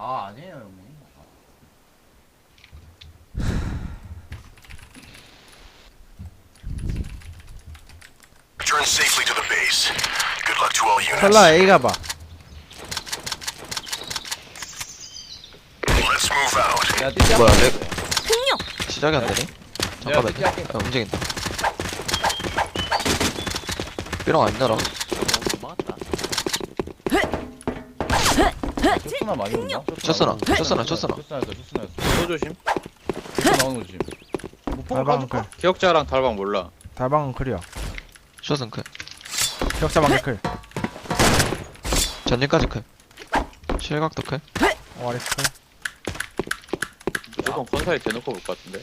아 아니에요 형님. Return safely to the base. Good luck to all units. 설라 A 가봐. Let's move out. 야 띠띠 뭐야, 렉 흥룡 시작이 안 되니? 내가 잠깐만. 띠띠 할게. 움직인다. 삐롱 안 열어. 막았다. 쇼스나 많이 온다. 쇼스나. 쇼스나였어. 쇼스나였어. 또 조심. 쇼스 나오는 거 조심. 뭐 포크 달방 까줄까? 클. 기억자랑 달방 몰라. 달방은 클이야. 쇼스는 클. 기억자 방개 클. 전진까지 클. 실각도 클. 와리 클. 무조건 컨사에 대놓고 볼 것 같은데.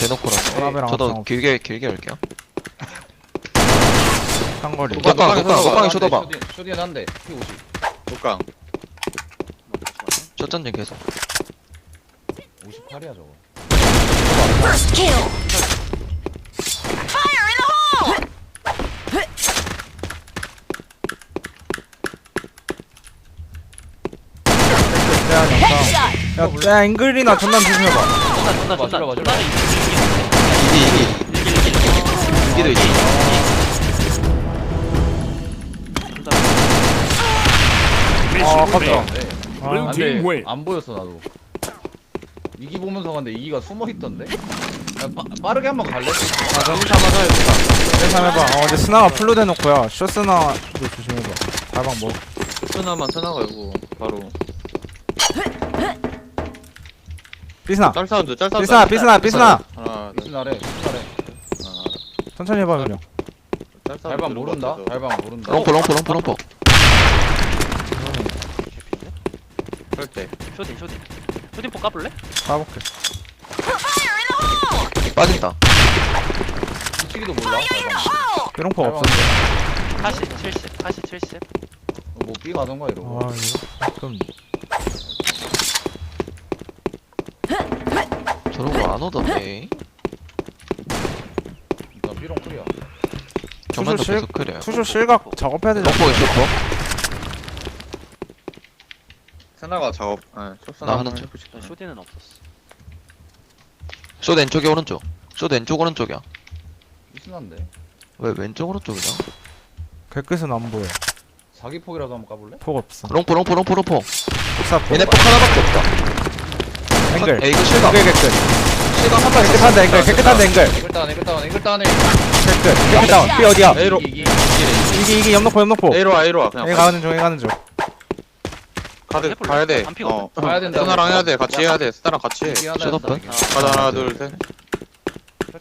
대놓고라서. 서랍이랑 저도 합성. 길게 올게요. 상거리. 독방에 쇼도봐. 쇼디엔 한대. P50. 독강. 쇼전진 계속. 58이야 저거. First kill. Fire in the hole. Headshot. 야 앵글이나 전남 조심해봐. 존나 맞으러, 존나 맞으러. 존나 이기도 이기. 아 아깝다. 네. 아, 안 돼. 안 보였어 나도. 이기 보면서 갔는데 이기가 숨어 있던데. 야, 빠르게 한번 갈래? 아, 정신 잡아서 해보자. 예상해봐. 근데 스나가 풀로 대놓고야. 쇼스나도 조심해봐. 달방 뭐. 스나만 스나가 이거 바로. 삐스나. 짤 사운드, 짤 사운드. 삐스나. 하나, 둘, 미스 나래. 미스 나래. 하나. 천천히 해봐 그냥. 짤 사운드. 달방 들은 모른다. 것 같아서. 달방 모른다. 롱포. 설 때. 쇼딘 포 까볼래? 가볼게. Fire in the hole. 빠진다. 미치기도 몰라. 달방. 삐롱포 달방. 없었어. 80 70 뭐 B 가던가 이러고. 아 이거 조금. 저런 거 안 오던데. 나 B롱 클이야. 정면도 투쇼 계속 클이에요. 투쇼 실각 작업해야 되잖아. 롱포에 쇼포. 스나가 작업. 네, 나 하는 중. 쇼딘은 없었어. 쇼 왼쪽에 오른쪽. 쇼 왼쪽 오른쪽이야. 미스난데. 왜 왼쪽 오른쪽이냐? 개끝은 안 보여. 사기폭이라도 한번 까볼래? 폭 없어. 롱포. 폭사폭. 얘네 폭 하나밖에 없다. 앵글. 에이 이거 실각. 앵글 개끝. 실각 한 발. 깨끗한다 앵글. 깨끗한다 앵글. 앵글 다운해. 깨끗. 깨끗다운. 삐 어디야? A로. 이기 염록포. A로 와, A로 와. 그냥. A 가는 중. 가드 해볼래? 가야 돼. 안 피고. 가야 된다. 스나랑 해야 돼. 같이 해야 돼. 스나랑 같이 해. 슛오픈? 가자, 하나, 둘, 셋.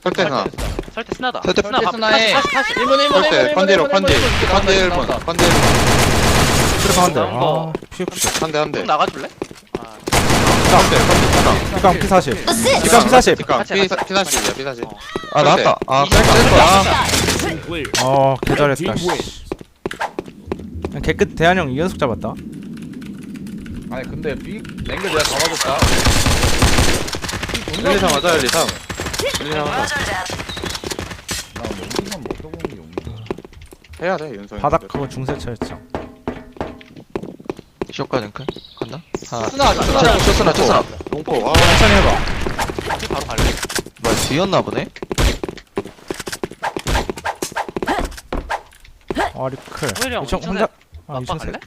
설대 스나. 설대 스나다. 설대 스나해. 40 1문 설대 컨디로 컨디. 컨디 1분. 컨디 1분. 트래커 한 대. 나온 거. 아 피읍시. 한 대, 한 대. 좀 나가줄래? 아 컨디, 컨디 스나. 피깡 P40. Assist. 피깡 P40. 뒷강. 같이, P40이야, P40. 어. 아 나왔다. 아 설대. 셀 거야. 어 개잘했다. 씨. 그냥 개끝 대한형 2연속 잡았다. 아니 근데 B 앵글 내가 잡아줬다. 1, 2, 3 하자, 1, 2, 3. 1, 2, 3 하자. 나 용기만 먹혀보는 게 없네. 해야 돼, 윤성이. 바닥 그거 중세 철창. 쇼까지 클. 간다. 하나. 스나. 쇼스나. 롱포. 아, 천천히 해봐. 바로 갈래. 뭐야 뒤였나 보네. 와리 클. 오히려 이청 이천에 혼자. 아 아빠 2천 세. 갈래?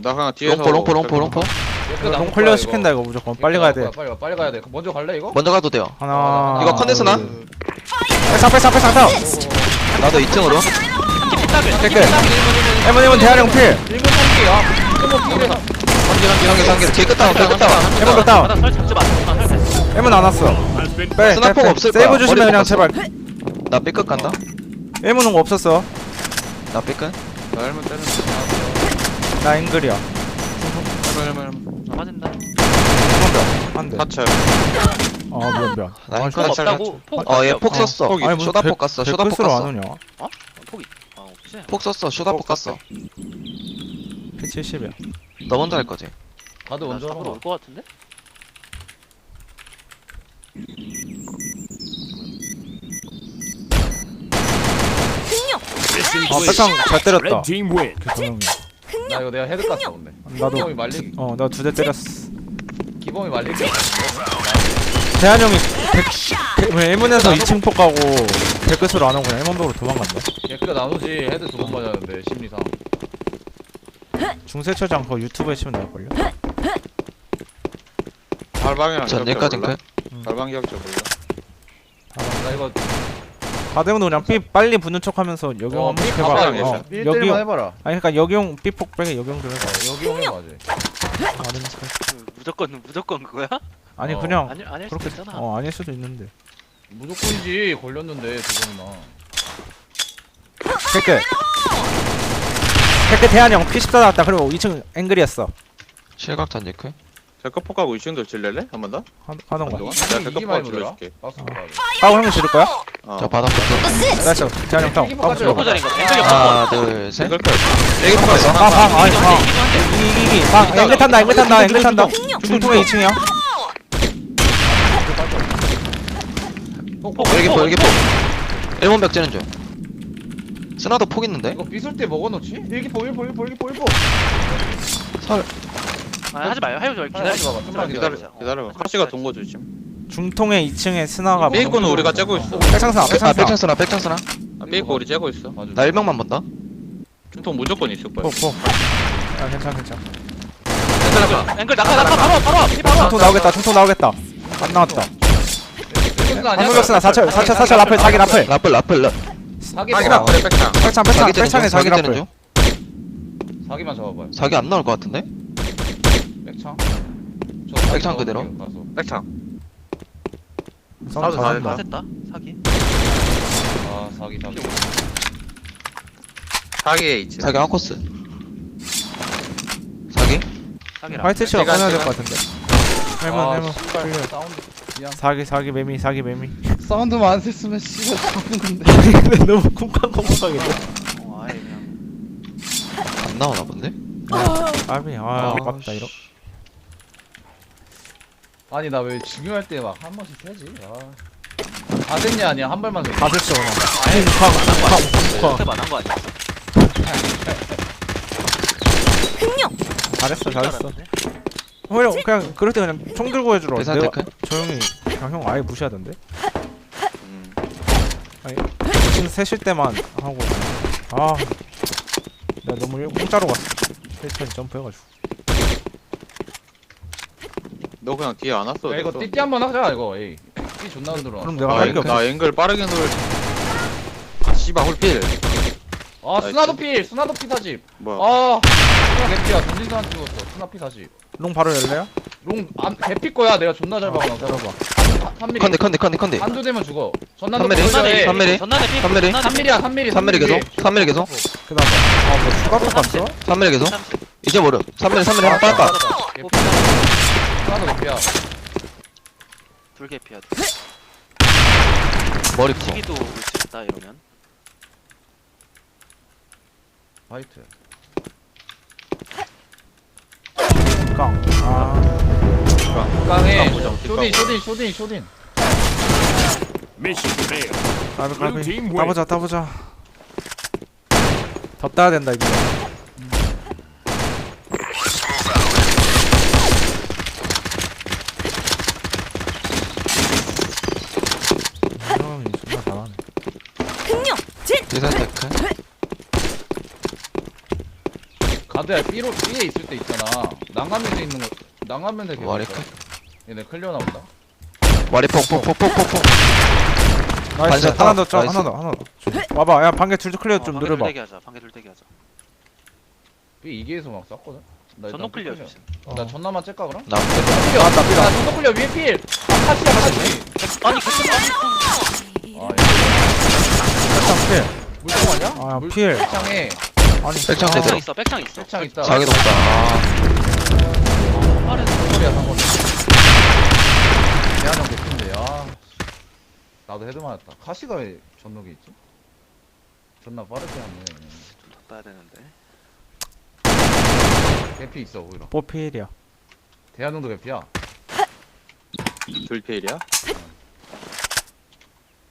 나 그냥 뒤에서. 롱포. 롱 클리어 시킨다 이거 무조건. 빨리 가야 돼. 빨리 가야 돼. 먼저 갈래 이거? 먼저 가도 돼요. 하나. 이거 컨덴스나? 상패. 나도 2층으로. 깨끗. 1번 대한형 필. 1문 3개. 아, 상계. 개끝다운. 해본 거 다운. 바닥 설 잡지 마. 설 잡지 1문 안 왔어. 빼. 스나퍼가 없을 거야. 세이브 조심해 머리 그냥 뽑았어. 제발. 나 삐끗 간다. 1문 온거 없었어. 나 삐끗. 나 헬멧 때리는 나 앵글이야. 마. 맞은다. 한 대. 타치. 미안. 나 아, 힐 폭 없다고? 폭 얘 폭 썼어. 폭이. 아니, 쇼다폭 갔어. 쇼다폭 백끝으로 안 갔어. 오냐? 폭이. 아 없지. 폭 썼어. 쇼다폭 갔어. P70이야. 너 먼저 할 거지. 가드 먼저 잡으러 하고. 올것 같은데? 흥룡. 백창 잘 때렸다. Red team win. 경영이. 나 이거 내가 헤드 깠어 근데. 나도 기범이 말리기. 나 2대 때렸어. 기범이 말리기. 대한 형이 1문에서 2층 폭 가고 개끝으로 안 오고 그냥 1문으로 도망간다. 개그 나누지 헤드 2번 맞았는데 심리상. 중세처장 그거 유튜브에 치면 나올걸요? 달방이랑 전 기억자 여기까지 몰라? 끝. 달방 기억자 몰라? 나 이거 가대문도 그냥 삐 빨리 붙는 척 하면서 여경 한 번씩 해봐. 가봐야 어, 1대1만 여기용. 해봐라. 아니 그니까 여경 삐폭 빼게 여경 좀 해봐. 여기 오면 맞아. 아는 척. 무조건 그거야? 아니 어. 그냥 아닐 수도 그렇게 있잖아. 아닐 수도 있는데. 무조건이지 걸렸는데 두 번이나. 댓글 대한 형 P14 나왔다. 그리고 2층 앵글이었어. 실각탄 예크. 데커폭 가고 이층도 질렐래? 한 번 더? 하던가. 내가 이기 데커폭 많이 질러줄게. 박스 빠고 형이 지를 거야? 자 바닥부터. 나이스. 대한 형 형. 빠고 지러. 포자린 거. 앵글이 하나 둘셋. 앵글 컷. 애기 폭 갔어. 방 아니 방. 이기. 방 앵글 탄다. 앵글 탄다. 중통에 2층이야. 여기 폭 여기 폭. 1번 벽 째는 중. 스나도 폭 있는데. 이거 삐술 때 먹어놓지? 일기포 설. 하지 마요. 해보지 말고 기다려 기다려. 봐봐. 좀만 기다려. 기다려. 기다려봐. 카시가 동거 주심. 중통에 2층에 스나가 삐꾸는 우리가 째고 있어. 백창스나 아 백창스나. 백창스나. 삐꾸 우리 째고 있어. 맞아. 나 1명만 본다. 중통 무조건 있을 거야. 폭폭. 아 괜찮아. 앵글 나가 바로 앞. 중통 나오겠다. 안 나왔다. 아니야? 한국역스나 사철 라플 자기 라플. 라플. 사기 사기 봐봐. 나 그래 백창. 백창에 자기 라플. 중. 사기만 잡아봐요. 사기 안 나올 것 같은데. 백창. 백창 그대로. 백창. 사운드 사운드 잘한다. 됐다. 사기. 아 사기. 사기에 있지. 사기 아코스. 사기. 사기라. 화이트 씨가 제가- 꺼내야 될 제가- 것 같은데. 해문. 씨발 사운드. 미안. 사기 매미. 사운드만 안 셌으면 씨발 잡는 건데. 근데 너무 쿵쾅쿵쾅하겠네. 아예 그냥. 안 나오나 본데. 아비 아깝다 이러. 아니 나 왜 중요할 때 막 한 번씩 세지? 아 됐냐 아니야 한 발만 세. 다 됐어 그냥. 쿵쾅. 그때 만한 거 아니야? 잘했어. 그냥 그럴 때 그냥 총 들고 해주러. 계산 내가 테크. 조용히 그냥 형 아예 무시하던데. 음. 지금 세실 때만 하고. 나 너무 공짜로 갔어. 세실 점프해가지고. 너 그냥 뒤에 안 왔어. 야 이거 띠띠 한번 하자 이거. 에이. 띠 존나 흔들어. 그럼 내가 할 게 없어. 나 앵글 빠르게 누를. 씨발 홀필. 아 스나도 필. 스나도 피 40. 뭐야? 아 스나 개피야. 전진수한 찍었어. 스나 피 40. 롱 바로 열래요? 롱안 개피 거야. 내가 존나 잘 박아놔서. 열어봐. 3mm. 컨대. 한두 대면 죽어. 전난도 3mm. 보여줘야 3mm. 전난에 피. 3mm. 3mm야 3mm. 3mm 계속. 3mm 계속. 그다음 뭐 추가 또 갔어? 3mm 계속. 이제 모르. 3mm 하나 빠빠. 하나도 개피야. 둘개 피야. 머리 커. 시기도 올수 있다 이러면. 화이트. 깡. 깡에 보자. 쇼딘. 까비. 따보자. 더 따야 된다 이거. 형이 존나 잘하네. 계산 테크. 가드야 B에 있을 때 있잖아. 난간면에 있는 거. 난간면에 개피. 머리 크. 얘네 클리어 나온다. 머리 폭폭. 나이스. 반샷 하나 더 나이스. 하나 더. 와봐. 야 방개 줄도 클리어 좀 방개 누려봐. 둘대기 하자. 방개 둘대기 하자. B 2개에서 막 쐈거든. 나 일단 전동 클리어 B 주심. 나 전나만 째까 그럼? 나 클리어. 나왔다, 나 전동 클리어 위에 필. 카시야 카시. 아니 그때 아 백창 필. 물총 아니야? 아 필. 물창에 아니 백창 백창 제대로. 있어. 백창 있어. 백창 있다. 자기도 없다. 빠른 상거리야 상거리. 대한형 개핀데 야. 나도 헤드 맞았다. 카시가 왜 전록이 있지? 존나 빠르게 하네. 더 따야 되는데. 개피 있어 오히려. 뽀 필이야. 대한형도 개피야. 둘필이야?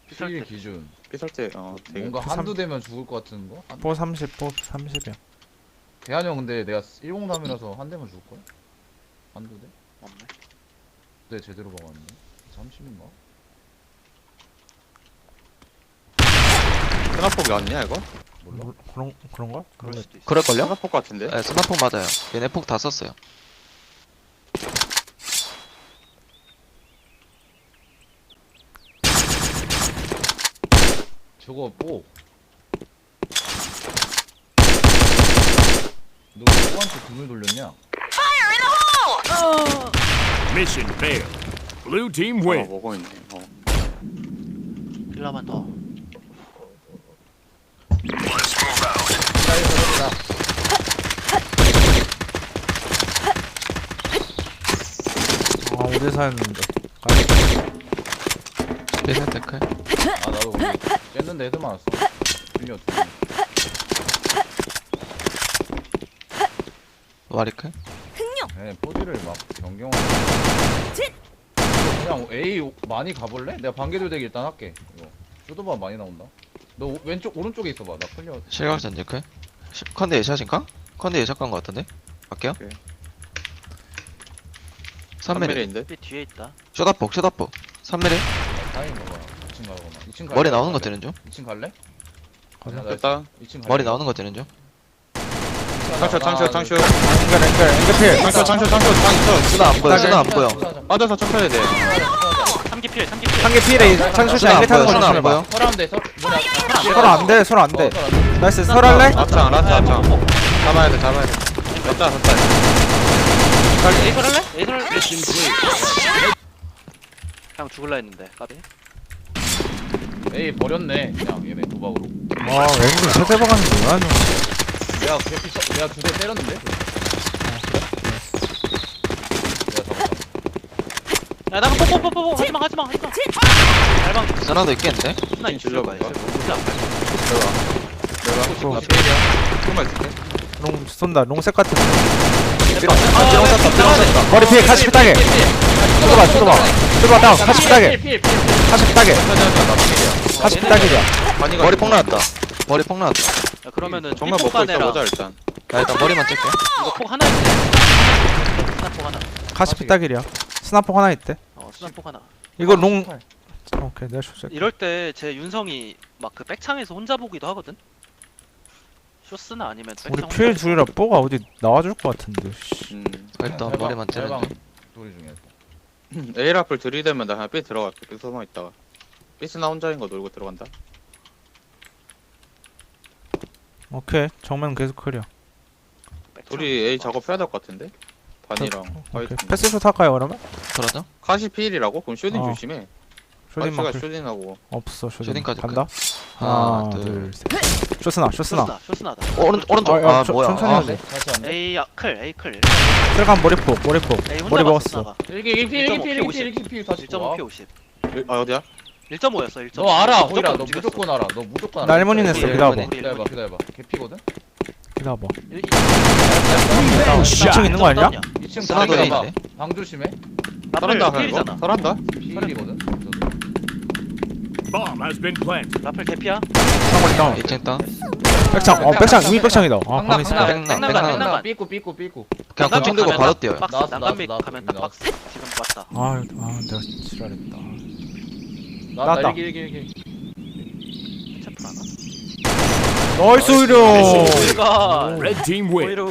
필 기준. 삐설 때 되게. 뭔가 한두 대면 죽을 것 같은 거? 뽀 30이야. 대한이 형 근데 내가 103이라서 한 대만 죽을걸? 한두 대? 없네. 네 제대로 박았는데 30인가? 스나폭이 아니냐 이거? 몰라? 그런가? 그럴 수도 있어. 그럴걸요? 스나폭 같은데? 네, 스나폭 맞아요. 얘네 폭 다 썼어요. 저거 뭐 너 누구한테 등을 돌렸냐? Mission failed. Blue team 아 win. 먹어 있네. 필라만 더. Let's move out. 아 오대사였는데. 삐세 데크. 아 나도 근데 깼는데 헤드 맞았어 중요 와리클. 네, 포즈를 막 변경하고 그냥 A 많이 가볼래? 내가 반개돌대기 일단 할게 이거 쇼도바 많이 나온다 너 왼쪽 오른쪽에 있어봐 나 클리어 실각전 데크. 컨대 예샷인가? 컨대 예샷 간거 같은데? 갈게요. 오케이. 3mm. 3mm인데? 삐 뒤에 있다. 쇼다폭 3mm. 타임 봐봐 2층 가거나 2층 갈래? 머리 나오는 거 뜨는 중. 2층 갈래? 가자. 됐다. 2층 갈래? 머리 나오는 거 뜨는 중. 창쇼. 앵글 필. 창쇼 장 있어. 쓰나 안 보여. 쓰나 안 보여. 빠져서 척해야 돼. 3기 필, 3기 필. 한 개 필에 창수씨 쓰나 앵글 안 타는 보여. 거 쓰나 안 조심해봐. 보여. 설하면 돼 서로 안 돼, 서로 안 돼. 나이스, 설할래? 앞창. 잡아야 돼. 됐다. 에이설 할래? 에이설 할래? Mission clear. 그냥 죽을라 했는데. 까비. 에이 버렸네 그냥 얘네 도박으로 와, 앵글 세대 박았는 게 뭐야, 내가 개피 내가 2대 때렸는데? 내가 잡았다 야, 나가 뽀뽀뽀뽀. 하지마. 달방. 쓰나도 있겠는데? 나 있을 거야. 질러봐. 진짜 안 갈. 내가 나 페일이야. 조금만 있을게. 롱 쏜다, 롱색 같은 거. 삐롱 쐈다. 머리 피해, 같이 피타게. 뚫어봐, 다운, 같이 피타게. 같이 피타게. 같이 피타게야. 머리 폭 나왔다. 머리 폭 나왔다. 야, 그러면은 정말 삐폭 먹고 있다 가네라. 보자 일단. 나 일단 머리만 찔게. 이거 폭 하나 있네. 스나폭 하나. 같이 피타게야. 스나폭 하나 있대. 스나폭 하나. 이거 롱. 오케이, 내가 쇼색. 이럴 때 제 윤성이 막 그 백창에서 혼자 보기도 하거든. 쇼스나 아니면 백창 우리 혼자 필 보기. 둘이라 뽀가 어디 나와줄 것 같은데. 씨. 일단 머리만 찌르는 중. 소리 중에 A 라플 들이대면 나 그냥 B 들어갈게. 삐서만 있다가. 삐스나 혼자인 거 놀고 들어간다. 오케이, 정면 계속 클리어. 백창. 우리 A 작업해야 될 것 같은데? 반이랑 오케이, 화이트. 패스슛 할까요, 그러면? 그러죠? 카시 필이라고? 그럼 쇼딩 어. 조심해. 쇼딩만 화이트가 클. 쇼딩하고. 없어, 쇼딩. 쇼딩까지 간다. 하나, 하나, 둘, 둘, 셋. 쇼스나. 쇼스나다. 오른쪽. 아, 야, 아, 뭐야. 천천히 아, 하지. 다시 안 돼? A 클. 들어간 머리폭. A 혼자 머리 봤어, 먹었어. 스나가. 일기 다시 1.5 P 50. 아 어디야? 1.5였어. 1.5. 너 알아 호이라 너 무조건 알아 너 무조건 알아 나 일본인 했어, 일본인. 기다려봐. 기다려봐 개피거든? 기다려봐. 샷. 2층 있는 거 아니야? 2층 쓰나도 방에 A인데? 가봐 방 조심해 설한다 그냥 필이잖아. 이거? 설한다? 필이거든? Bomb has been planted. 라플 개피야. 상거리 다운. 2층 땅. 백창, 백창, 이미 백창이다. 아, 방나 방에 있어. 방나. 방나 삐꾸 그냥 난간미 고충 들고 가면 바로 딱 뛰어요. 박스. 나왔어, 난간미 나왔어, 가면 나왔어. 딱 박스. 지금 왔다. 아, 내가 지랄했다. 나왔다 나왔다. 일기 챔프 하나. 나이스 오히려. 우리가 Red team win. 오히려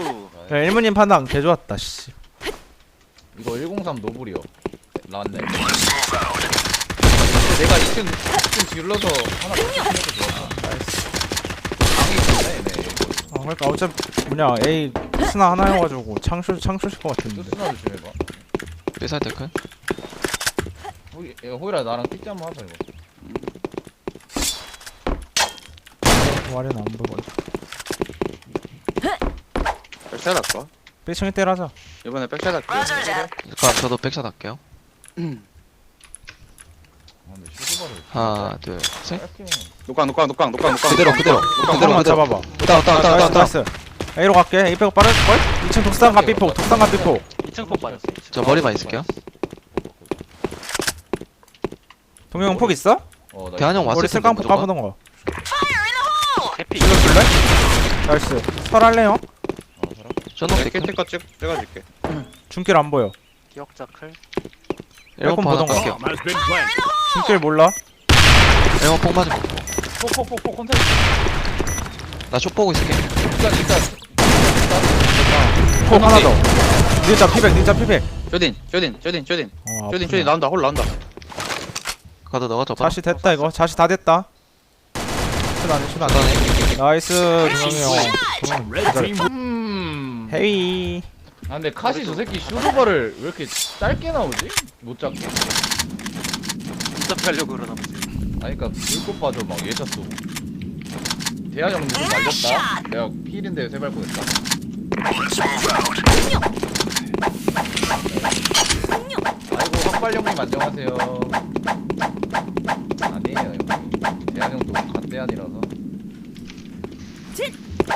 야, 일문님 판단 개 좋았다, 씨. 이거 103 노블이요 나왔네 내가 2층 질러서 하나 더 좋았어 방이 있네 얘네 아, 그러니까 어차피 뭐냐, A 스나 하나여가지고 창출일 것 같은데. 쇼스나 조심해봐 삐살 데크. 호이라 나랑 삐지 한번 하자 이거 와리는 안 보고. 백샷 할까? 빼칭이 때라자. 이번에 백샷 할게. 그럼 저도 백샷 할게요. 아 근데 쇼스바를 하나, 둘, 셋. 짧게 녹강. 그대로. 한번 잡아봐. 다운. 나이스. A로 갈게. A 빼고 빠를걸? 2층 독상가 삐폭. 2층 폭 빠졌어. 저 머리만 있을게요. 동영 폭 있어? 나 대한형 왔을 머리 텐데 쓸깡폭 무조건. 까보던 거. 개피. 나이스. 설할래요? 쇼노 내 테크 킬티컷 찍어줄게. 중길 안 보여. 기억자 클. 1번 빼꼼 폭 하나 보던가. 갈게요. Bomb has been planted. 중길 몰라? 1번 폭 맞으면 폭폭폭폭 컨텐츠. 나쇼 보고 있을게. 일단. 폭 하나 더. 닌자 피백 닌자 피백. 쇼딘 어, 쇼딘 아프네. 나온다 홀 나온다. 가드 너가 접어. 자시 됐다 이거. 자시 다 됐다. 슛 안해 슛 안해. 간단해. 나이스 준영이 형. Red team 헤이. 아 근데 카시 저 새끼 슈루버를 왜 이렇게 짧게 나오지? 못 잡고. 어차피 하려고 그러나 보지. 아니 그니까 불꽃 빠져 막 예샷 쏘고. 대한 형도 좀 말렸다. 내가 필인데 세발 뻔했다. Let's move out. 아이고 학발 형님 안녕하세요. 아니에요 형님. 대한 형도 갓대한이라서.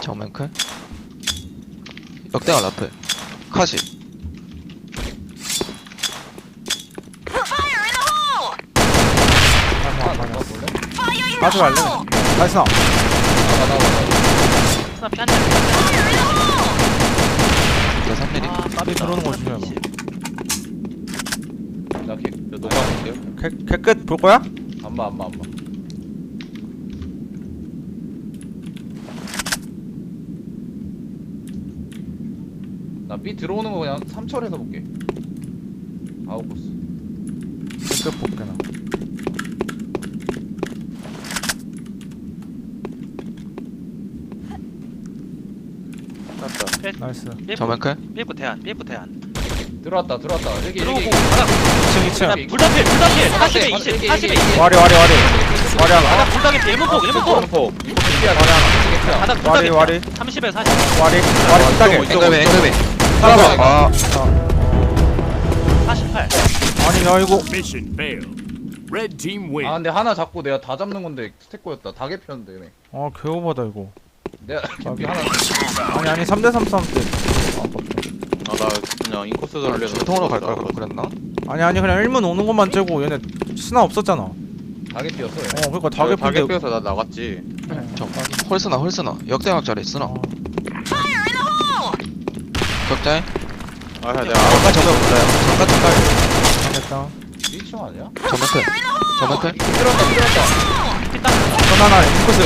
정면 클. 역대가 라플. 카시. Fire in the hole! 볼래? Fire in the 가져갈래? hole! 나이스 나. 나가. 스나 피한대. Fire in the hole! 나 3mm. 아, 깝이다. 들어오는 거 중요해, 뭐. 나 개. 저 녹아볼게요. 개끝 볼 거야? 안봐. 나 B 들어오는 거 그냥 3철에서 볼게. 아웃코스. 개끝 볼게 나. 나이스. 정면 클. 삐부 대한. 삐부 대한. 들어왔다. 여기 들어오고 여기. 바닥. 2층 2층. 불다필. 40에 20. 40에 20. 와리 와리 하나. 바닥 불닭에 1문폭. 1문폭. 폭. 바닥 와리 불닭에 와리 30에 40. 와리 부탁해. 앵글베 앵글베. 따라봐. 아 48. 아니 야 이거 mission failed. Red team 아 win. 근데 하나 잡고 내가 다 잡는 건데 스택고였다. 다 개피였는데 얘네. 아 개오바다 이거. 내가 개피 하나. 아니 3대3 싸움 때. 아나 그냥 인코스 돌려서 중통으로 갈 걸 그랬나? 아니 그냥 1문 오는 것만 째고 얘네 스나 없었잖아. 다 개피였어. 얘네. 그러니까 다게 다개인데 피어서 나 나갔지. 저 홀스나 역대각짜리 쓰나? Fire in the hole! 격자에? 아 내가 잠깐 정면 몰라요. 잠깐 됐다. 2층 아니야? 정면 클. 전화나 인코스.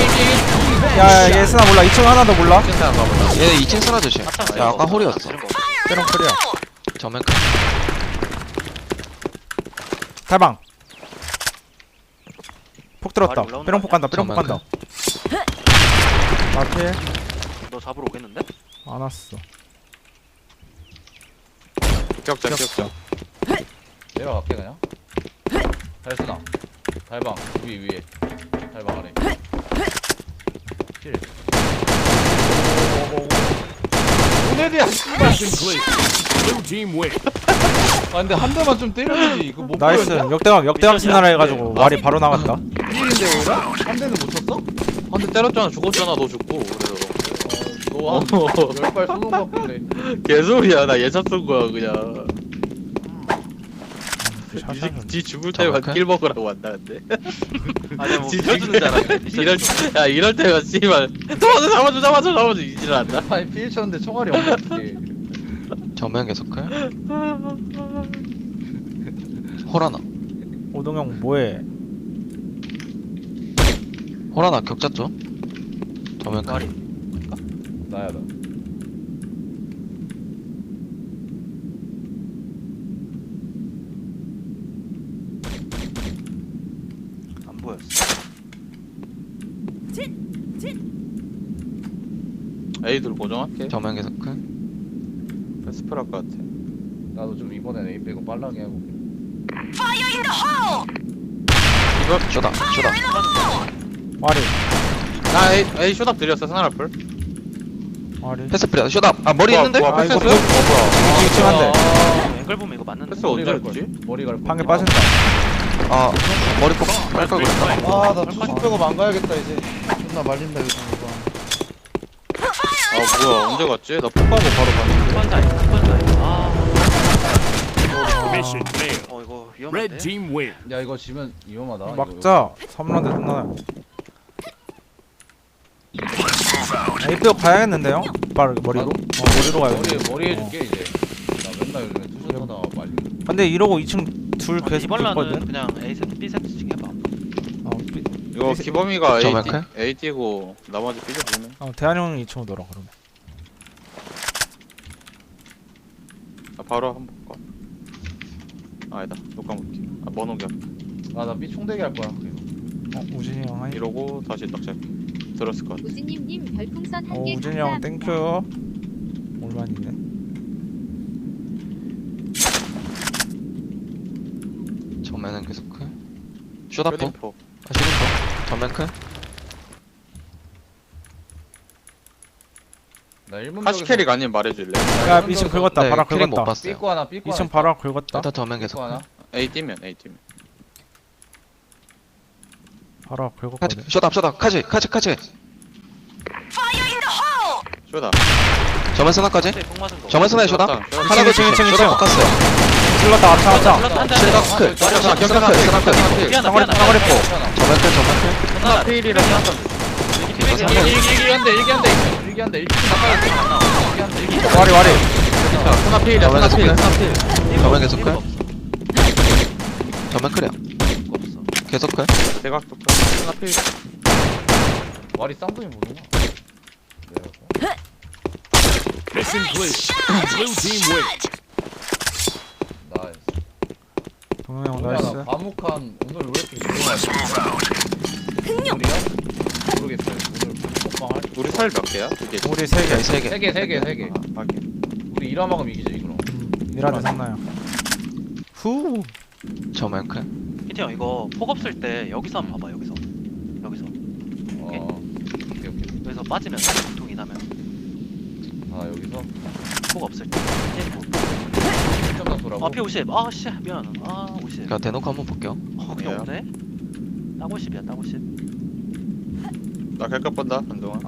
야얘 스나 몰라. 2층 하나 더 몰라. 괜찮아 가보자. 얘 2층 쓰나 조심. 야 아까 홀이었어. 빼롱 클리어. 정면 클. 달방. 폭 들었다. 올라오는 빼롱 폭 간다. 빼롱 폭 잠깐만. 간다. 앞에 너 잡으러 오겠는데? 안 왔어. 기억자. 내려갈게 그냥. 달스나. 달방 위에. 달방 아래. 킬. 오네디야. Mission clear. Blue team win. 아 근데 한 대만 좀 때려주지. 이거 못 나이스. 보였냐? 역대각 스나라 해가지고 말이 바로 나갔다. 1인데 오라? 한 대는 못 쳤어? 한 대 때렸잖아. 죽었잖아. 너 죽고. 그래서 너한 10발 쏘는 거 같은데. 개소리야. 나 예샷 쏜 거야 그냥. 샷샷은. 지 죽을 때만 정확해? 킬 먹으라고 한다는데. 아니 뭐 지- 빌려주는 줄 알았네. 이럴 때가 씨발 잡아줘 이질 않나? 아니 피해 쳤는데 총알이 없네 어떡해. 정면 계속 클. 홀 하나. 오동형 뭐해? 홀 하나 격자 쪽. 정면 클. 나야 나. 안 보였어. A들 고정할게. 정면 계속 클. 스프랄 것 같아. 나도 좀 이번엔 A 빼고 빨라게 하고. Fire in the hole! 쇼다. 와리 나 A 쇼답 드렸어 스나라플. 와리. 패스 프리야. 쇼다. 아 머리 있는데? 와, 패스 이거 했어? 뭐야? 2층 한대. 앵글 보면 이거 맞는데. 패스 언제 갈 걸. 했지? 머리 갈 거. 방에 빠진다. 아 머리 꼭 빨까 그랬다. 아나 투식 빼고 망가야겠다 이제. 존나 말린다 요즘 이거. 아 뭐야 언제 갔지? 나 폭하고 바로 갔는데. 한번사이. 아. Mission failed. 이거 Red 위험한데. team win. 야 이거 지면 위험하다. 막자. 3라운드 끝나. Let's move A표 가야겠는데요? 머리로? 머리로 가야 돼. 머리 해줄게 이제. 나 맨날 요즘에 투샷하다 말리. 근데 이러고 2층 둘 계속 이발라는 붙거든. 그냥 A 세트 B 세트씩 해봐. 이거 기범이가 저 A, 마크? A 뛰고 나머지 B를 보네. 대한 형이 2층으로 돌아 그러면. 바로 한번 볼까? 아니다. 녹감 볼게. 번호기 아나 B 총대기 할 거야. 그리고. 우진이 형 하이. 이러고 다시 딱 잡게. 들었을 것 같아. 우진님님 별풍선 한 개 우진이 형 감사합니다. 땡큐. 올만이네. 정면은 계속 클. 쇼다포. 쇼딩포. 쇼다포. 정면 클. 나 1문 카시 캐릭 아니면 말해줄래? 야 2층 긁었다. 네, 바로 캐릭 못 긁었다. 봤어요. 삐꾸 하나 삐꾸 2층 하나. 바로 긁었다. 일단 정면 계속 삐꾸 하나. 클. A 뛰면 A 뛰면. 바로 긁었거든. 쇼다 카지. Fire in the hole! 쇼다. 정면 스나까지. 네, 공 맞은 거. 정면 스나에 쇼다. 쇼다. 하나 더 이층, 이층, 쇼다 이층. 바꿨어요. 찔렀다. 아차. 한 대. 실각 클. 스나 클. 스나 클. 피하나 상거리 피하나. 상거리 포. 정면 클. 하나 페일이랑 하나 일기한데 1층 나가야 돼. 와리. 하나 페일이야. 정면 하나 계속 페일. 클. 하나 페일. 정면 계속 클. 정면 클이야. 없어. 계속 클. 대각도 클. 하나 페일. 와리 쌍둥이 모르나? Mission clear. Blue team win. 나이스. 동영 형 나 나이스. 과묵한 오늘 왜 이렇게 조용하지? 우리야? 모르겠어요. 오늘 폭방할? 우리 살 몇 개야? 두 개. 우리 3개. 3개. 3개. 하긴. 우리 일화만큼 이기지 그럼. 미라드 상나요. 후. 정면 클. 피티 형 이거 폭 없을 때 여기서 한번 봐봐 여기서. 오케이. 여기서 빠지면 통이 나면 아 여기서 폭 없을 때. 점점 돌아고. 아 P50. 아 씨 미안. 아 50. 그냥 대놓고 한번 볼게요. 그게 없네. 딱 50이야 딱 50. 나 갈까 본다. 한동안.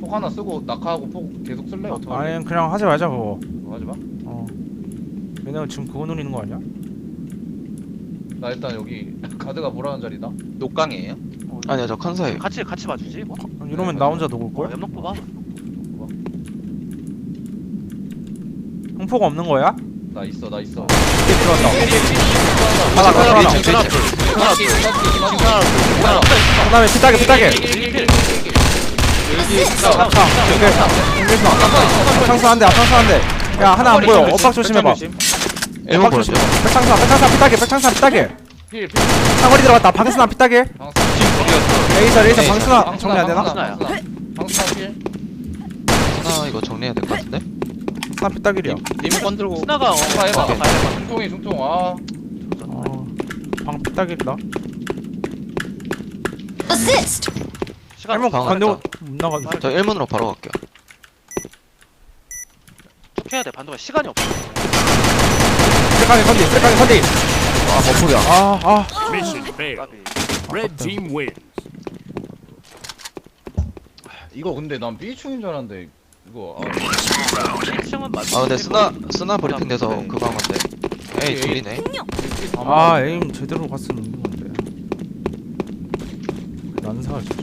폭 하나 쓰고 낙하하고 폭 계속 쓸래? 어떻게 할래? 아니 그냥 하지 말자 그거. 그거 하지 마. 왜냐면 지금 그거 노리는 거 아니야? 나 일단 여기 가드가 뭐라는 자리다. 녹강이에요? 아니야 저 컨사예요. 같이 봐주지 뭐. 이러면 나 혼자 녹을 걸? 연막 뽑아. 형포가 없는 거야? 나 있어. 이게 들어왔다. 하나. 그다음에 피따게. 앞창수 한 대. 야 하나 안 보여. 엇박 조심해봐. 일본 엇박 보여줘. 조심. 백창수 피따게. 필. 사거리 들어갔다. 방스나 피따게. 레이저 방스나 정리 안 되나? 방수나 필. 스나 이거 정리해야 될 것 같은데. 스나 피따길이야. 님이 건들고. 스나가 해봐. 오케이. 중통이. 아. 방 피따길이다. Assist! 시간 할머 방 건너 왔다. 못 나가. 저 1문으로 바로 갈게요. 쭉 해야 돼. 반도가 시간이 없어. 쓰레깡이 컨디. 아 버프야. Mission failed. 까비. Red team wins. 이거 근데 난 B충인 줄 알았는데 이거 1층은 맞지. 아 근데 스나 브리핑 돼서 그거 한 건데. 에이 둘이네. 에임 제대로 갔으면 이긴 건데. 난사 진짜.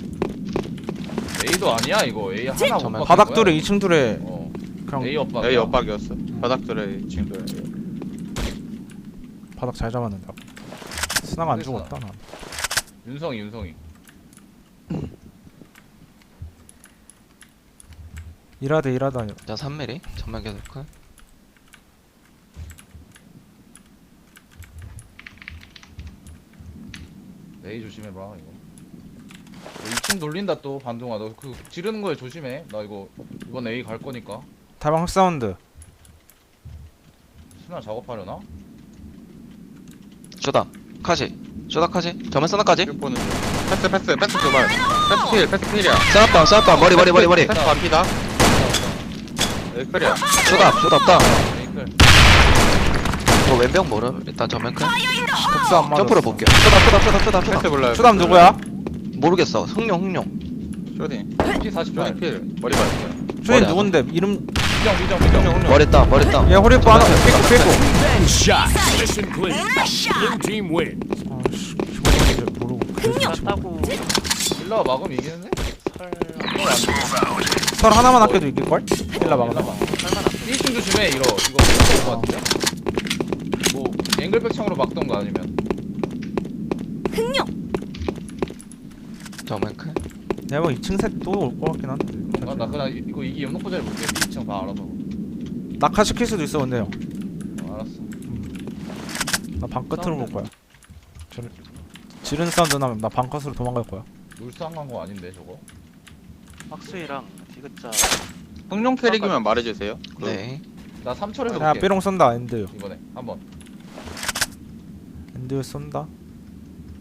A도 아니야 이거. A 하나 못 정말 바꾼 바닥 거야. 둘에 2층 둘에 어. 그냥 A 엇박. A 엇박이었어. 바닥들의 친구야. 바닥 잘 잡았는데. 스나가 안 죽었다 난. 윤성이. 일하다. 자 3mm. 정면 계속 클. A 조심해봐 이거. 너 2층 돌린다 또 반동아. 너 그 지르는 거에 조심해. 나 이거 이번 A 갈 거니까. 다방 흑사운드. 스나 작업하려나? 쇼다 카지. 정면 스나까지. 보는 중. 패스 두 발. 패스 필이야. 스나빵 머리. 패스 반피다. 여기까지야. 쇼다 없다. A클. 이거 왼병 모름. 일단 정면 클. 흑사 안 맞아. 점프로 볼게요. 쇼다. 패스 몰라요. 추담 누구야? 모르겠어. 흥룡. 쇼딩. P48. 쇼딩 필. 머리 맞았어요. 주인 머리 누군데? 이름 미정. 머리 땅. 얘 호리뽀 하나 삐고. Shot. Mission clear. Blue team wins. 아씨. 흥룡. 따고 힐러 막으면 이기는데? 설 하나만 아껴도 이길걸? 힐라 막아. B층 조심해 이거 못할 것 같은데? 뭐 앵글백 창으로 막던가 아니면 흥룡. 정면 클. 내가 2층 셋 또 올 것 같긴 한데. 나 그냥 이거 이기 연놓고 잘 볼게. 2층 봐 알아서. 낙하 시킬 수도 있어 근데 형. 알았어. 나 방끝으로 볼 거야. 지른 사운드 나면 나 방컷으로 도망갈 거야. 물상한 거 아닌데 저거? 박수희랑 디귿자 흥룡 캐릭이면 말해주세요. 네. 나 3철에서 야 볼게. 삐롱 쏜다 엔드. 이번에 한번. 엔드 쏜다.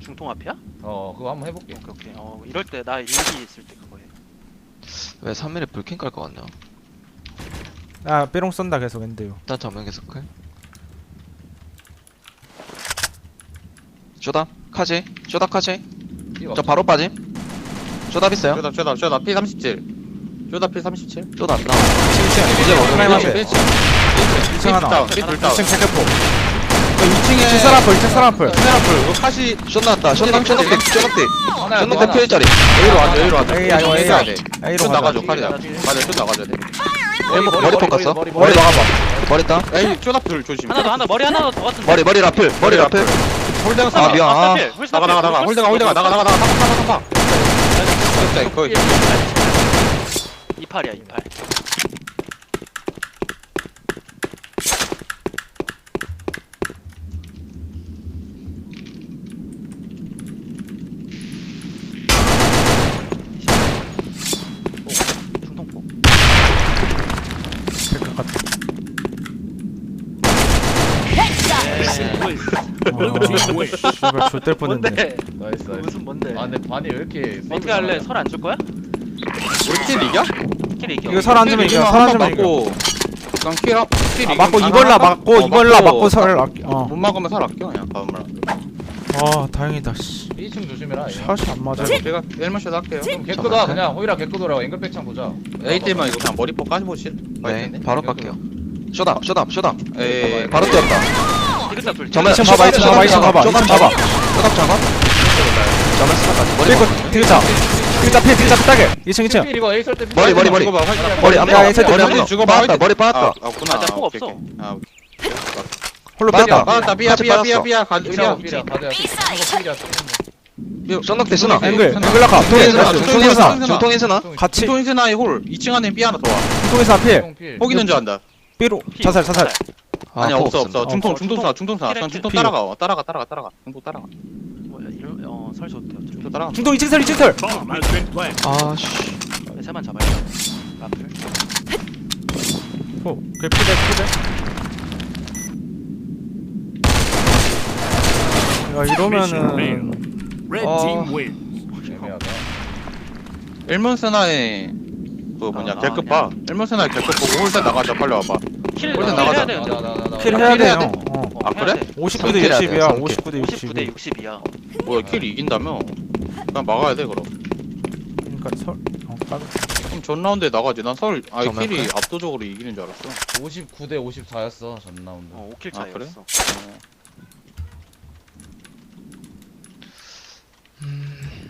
중통 앞이야? 그거 한번 해볼게. 오케이. 이럴 때 나 일기 있을 때 그거 해. 왜 3mm 불킹 깔 것 같냐? 야 삐롱 쏜다 계속 엔드요. 일단 정면 계속 클. 쇼다 카지. 쇼다 카지. 저 바로 빠짐. 쇼다 있어요. 쇼다 P37. 쇼다 P37. 쇼다 안 나와. 이제 하나에 먹으면 맞춰. 2층 하나. 삐 둘 다운. 2층 체크포. 2층에 2층 서라플 2층 서라플. 세라플 이거 카시 쇼 나왔다. 쇼넉대. 하나야, 쇼넉대 하나. 필자리. A로 와줘. 에이 아이고 해야 돼. A로 쇼 가자. 나가줘 칼이야. 맞아 쇼 나가줘야 돼. 머리 볶았어. 머리. 머리 막아봐. 머리 따. 에이 쇼다풀 조심. 하나 더 머리 하나 더 같은데. 머리 라플. 머리 라플. 홀대가 아 미안. 아. 나가 홀대가 나가 됐다 거의 이팔이야 28. 중통포. 체크 같은. Mission clear. Blue team wins. 씨발 좆될 뻔했네. 뭔데? 나이스 나이스. 무슨 뭔데? 아 근데 반이 왜 이렇게 어떻게 할래? 설 안 줄 거야? 우리 팀 이겨? 킬 이겨. 이거 설 안 주면 이겨. 설 안 주면 이겨. 맞고 그냥 킬 아 맞고 이걸라 맞고 이걸라 맞고 설 아껴. 못 막으면 살 아껴 그냥 다음날 아 다행이다 씨. 2층 조심해라. 이거. 샷이 안 맞아. 제가 1만 슛 할게요 그럼 개끄다 그냥 호이라 개끄더라고. 앵글백 창 보자. A 때만 이거 그냥 머리포 까지보실 네. 바로 갈게요. 쇼다. 에이 바로 뛰었다. 디귿자 둘. 정말 2층 봐봐 2층 봐봐 2층 봐봐 2층 봐봐. 쇼다 작업. 정면 스나까지. 머리 그리고 디귿자 필 디귿자 따게 2층 2층. 이거 A 설때 머리. 머리 안 야, 봐. 인사이드 머리 안 머리 봐. 죽어 빠졌다. 머리 빠졌다. 없구나 아, 폭 오케이, 없어. 오케이. 아 오케이 홀로 맞다. 뺐다. 맞다 삐야 가드야 삐라 가드야. 삐라. 쇼넉대 스나. 앵글 앵글라카 중통에서 중통인 스나. 같이 중통인스나의 홀 2층 안에 삐 하나 더와 중통에서 필 필. 포기 있는 줄 안다 삐로 자살 아니 폭 없어 없습니다. 중통 중통. 중통사 킬해, 중통 킬. 따라가 중통 따라가 뭐야 이런 설 좋대요. 중통 따라가 중통 2층 설 2층 설. Bomb has been planted. 아씨. 세만 잡아야 돼. 라플. 그 피대 야 이러면은 Red 어. team wins. 애매하다. 일문스나의 그 뭐냐 아, 개급 봐 일문스나의 개급 보고 홀대 나가자 빨리 와봐 킬 홀대 킬 나가자. 해야 되는데. 나나. 킬 킬 해야 해야 돼요. 아 그래? 59대 삼킬 해야 돼요, 60이야. 삼킬. 59대 59대 60. 60이야. 뭐야 킬 이긴다며 그냥 막아야 돼 그럼 그러니까 설. 까비. 그럼 전 라운드에 나가지 난 설 아니 정말 킬이 그래? 압도적으로 이기는 줄 알았어 59대 54였어 전 라운드. 5킬 아, 그래? 차이였어.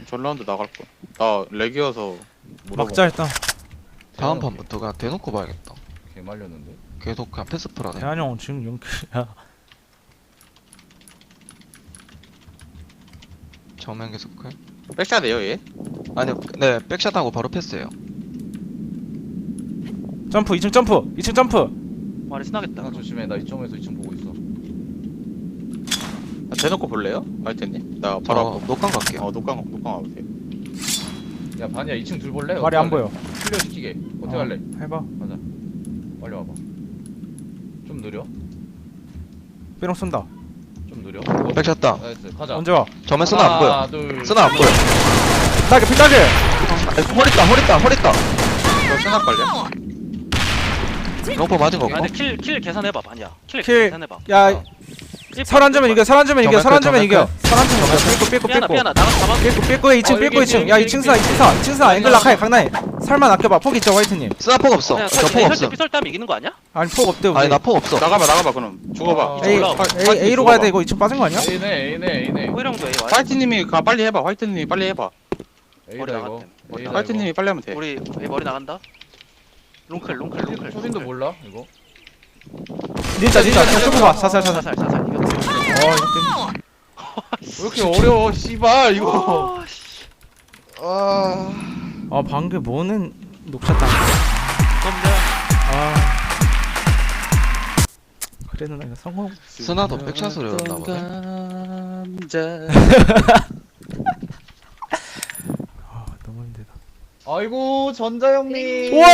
전 라운드 나갈 거나 렉이어서 막자 일단. 다음 판부터 그냥 대놓고 봐야겠다. 개 말렸는데. 계속 그냥 패스풀하네. 대한 형 지금 0킬이야. 정면 계속 클. 백샷해요 얘? 아니 네 백샷하고 바로 패스예요. 점프 2층 점프 2층 점프. 말이 신나겠다. 나 조심해. 나 이쪽에서 2층 보고 있어. 대놓고 볼래요? 마이트님? 나 바로 저 앞으로 녹강 갈게요. 녹강 와보세요 야 반이야 2층 둘 볼래? 말이 안 보여. 클리어 시키게. 어떻게 할래? 해봐. 가자. 빨리 와봐. 좀 느려? 삐롱 쏜다. 좀 느려? 백샷다. 나이스. 가자. 언제 와? 정면 스나 안 보여. 하나, 둘. 스나 안 보여. 따게 필 따게. 허리 있다. 저 생각 걸려? 롱포 맞은 거 아 없고. 근데 킬 계산해봐 반이야. 킬 킬. 계산해봐. 야 설한주면 이겨 설한주면 이겨 정말 설한주면 그, 이겨 설한주면 이겨 삐꾸 삐하나 삐꾸 삐하나 나가서 잡아. 삐꾸에 2층 삐꾸에 2층 야 2층 사 2층 사 앵글 낙하해 강나해 살만 아껴봐 폭 있죠 화이트님 스나폭 없어. 그냥 저 폭 없어. 설때 피설 따면 이기는 거 아니야? 아니 폭 없대 우리 아니 나 폭 없어. 나가봐 그럼 죽어봐. 이제 올라와. A로 가야 돼 이거 2층 빠진 거 아니야? A네. 호이랑도 A 와야 돼. 화이트님이 그냥 빨리 해봐. 화이트님이 빨리 해봐. 머리 A다 이거. 나갔대. 머리 A다, 나갔대. 화이트님이 빨리 하면 돼. 우리 A 머리 나간다. 롱클. 초딘도 몰라 이거. 진짜 쏘고 봐 사살 사살 이거. 이거 왜 이렇게 어려워 씨발 이거. 방금 뭐는 녹쳤다 그래 누나 이거 성공 스나도 백샷으로 였나 보네. 너무 힘들다 아이고 전자 형님. 와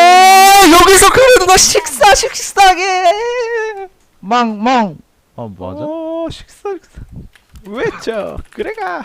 여기서 그래 누나 식사게 망 맞아? 식사 왜죠 그래가